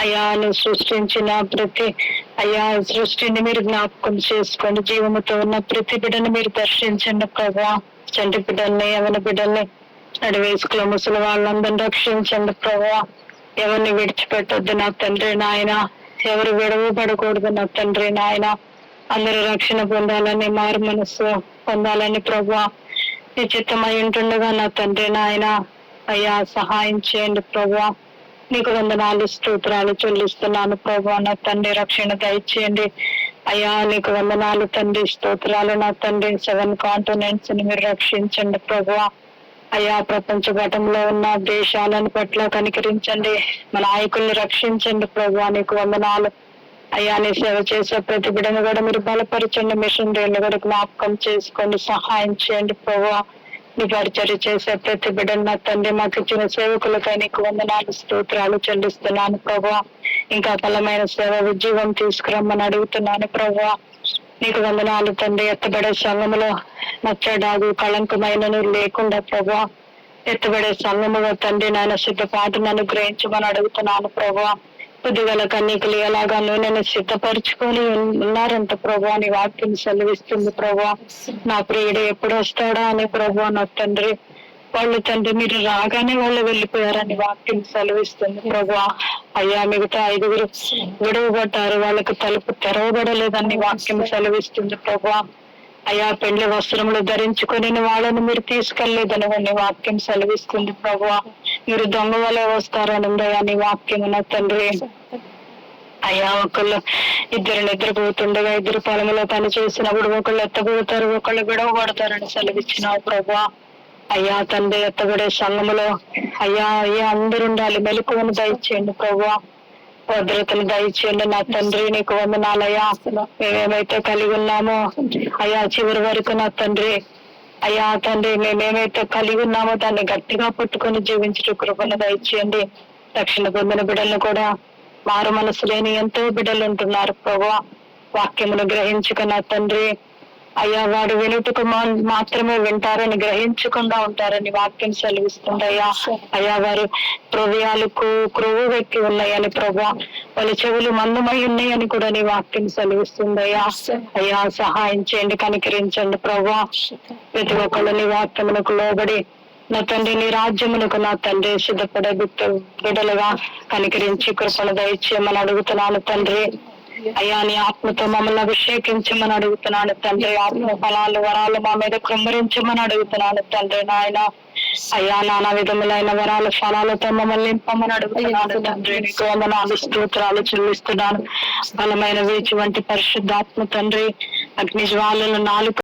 అయ్యా నువ్వు సృష్టించిన ప్రతి అయ్యా సృష్టిని మీరు జ్ఞాపకం చేసుకోండి. జీవముతో ఉన్న ప్రతి బిడ్డని మీరు దర్శించండి ప్రభా. చంటి బిడ్డల్ని, యవన బిడ్డల్ని, నడివేసుకుల ముసలి వాళ్ళందరినీ రక్షించండి ప్రభా. ఎవరిని విడిచిపెట్టొద్దు నా తండ్రి నాయన. ఎవరు విడవబడకూడదు నా తండ్రి నాయన. అందరూ రక్షణ పొందాలని, మారు మనస్సు పొందాలని ప్రభా నీ చిత్తమై ఉంటుండగా నా తండ్రి నాయన. అయ్యా సహాయం చేయండి ప్రభా. నీకు వందనాలు స్తోత్రాలు చెల్లిస్తున్నాను ప్రభా. నా తండ్రి రక్షణ దయచేయండి అయ్యా. నీకు వందనాలు తండ్రి, స్తోత్రాలు నా తండ్రి. 7 కాంటినెంట్స్ ని మీరు రక్షించండి ప్రభా. అయ్యా ప్రపంచ ఘటంలో ఉన్న దేశాలను పట్ల కనికరించండి. మన నాయకుల్ని రక్షించండి ప్రభా. నీకు వందనాలు అయ్యా. నీ సేవ చేసే ప్రతి బిడ్డను కూడా మీరు బలపరచండి. మిషనరీని కూడా జ్ఞాపకం చేసుకోండి, సహాయం చేయండి ప్రభా. నీ పరిచర్య చేసే ప్రతి బిడ్డను నా తండ్రి మాకు ఇచ్చిన సేవకులకై నీకు వందనాలు స్తోత్రాలు చెల్లిస్తున్నాను ప్రభా. ఇంకా బలమైన సేవ ఉద్యోగం తీసుకురమ్మని అడుగుతున్నాను ప్రభా. నీకు వందనాలు తండ్రి. ఎత్తబడే సంఘములో నచ్చడాగు కళంకమైనను లేకుండా ప్రభా, ఎత్తబడే సంఘముగా తండ్రి నాయన సిద్ధపాటును అనుగ్రహించమని అడుగుతున్నాను ప్రభా. బుద్ధిగల కన్యకలు ఎలాగా నూనెను సిద్ధపరచుకొని ఉన్నారంట ప్రభా. నీ వాక్యం సెలవిస్తుంది ప్రభా. నా ప్రియుడు ఎప్పుడు వస్తాడా అని ప్రభా. నా తండ్రి వాళ్ళు తండ్రి మీరు రాగానే వాళ్ళు వెళ్ళిపోయారని వాక్యం సెలవిస్తుంది ప్రభా. అయ్యా మిగతా 5 విడవబడ్డారు, వాళ్ళకి తలుపు తెరవబడలేదని వాక్యం సెలవిస్తుంది ప్రభా. అయ్యా పెండ్లి వస్త్రములు ధరించుకొని వాళ్ళని మీరు తీసుకెళ్లేదని వాక్యం సెలవిస్తుంది ప్రభా. మీరు దొంగ వలె వస్తారని నీ వాక్యం నా తండ్రి. అయ్యా ఇద్దరు నిద్రపోతుండగా 2 పొలంలో పని చేసినప్పుడు ఒకళ్ళు ఎత్తబోతారు, ఒకళ్ళు విడవబడతారని సెలవిచ్చినావు ప్రభా. అయ్యా తండ్రి ఎత్తబడే సంఘములో అయ్యా అందరు ఉండాలి. మెలకువను దయచేయండి ప్రభా. భద్రతను దయచేయండి నా తండ్రి. నీకు వందనాలయ్యా. మేమేమైతే కలిగి ఉన్నామో అయ్యా చివరి వరకు నా తండ్రి అయ్యా తండ్రి మేమేమైతే కలిగి ఉన్నామో దాన్ని గట్టిగా పట్టుకొని జీవించే కృపను దయచేయండి. రక్షణ పొందిన బిడ్డలను కూడా మారు మనసు లేని ఎంతో బిడ్డలు ఉంటున్నారు ప్రభా. వాక్యమును గ్రహించుక నా తండ్రి అయ్యా వాడు వినుటకు మాత్రమే వింటారని గ్రహించకుండా ఉంటారని వాక్యం సెలవిస్తుంది అయ్యా. అయ్యా వారు హృదయాలకు క్రొవ్వు వ్యక్తి ఉన్నాయని ప్రభా, వాళ్ళ చెవులు మందమై ఉన్నాయని కూడా నీ వాక్యం సెలవిస్తుంది అయ్యా. అయ్యా సహాయం చేయండి, కనికరించండి ప్రభా. ప్రతి ఒక్కళ్ళు నీ వాక్యమునకు లోబడి నా తండ్రి నీ రాజ్యమునకు నా తండ్రి సిద్ధపడే బిడ్డలుగా కనికరించి కృపను దయచేయమని అడుగుతున్నాను తండ్రి. అయ్యా నీ ఆత్మతో మమ్మల్ని అభిషేకించమని అడుగుతున్నాను తండ్రి. ఆత్మ ఫలాలు వరాలు మా మీద కృంభరించమని అడుగుతున్నాను తండ్రి నాయన. అయ్యా నానా విధములైన వరాల ఫలాలతో మమ్మల్ని నింపమని అడుగుతున్నాను తండ్రి. నీకు వందనాలు స్తోత్రాలు చెల్లిస్తున్నాను. బలమైన వీచి వంటి పరిశుద్ధాత్మ తండ్రి, అగ్ని జ్వాలలు 4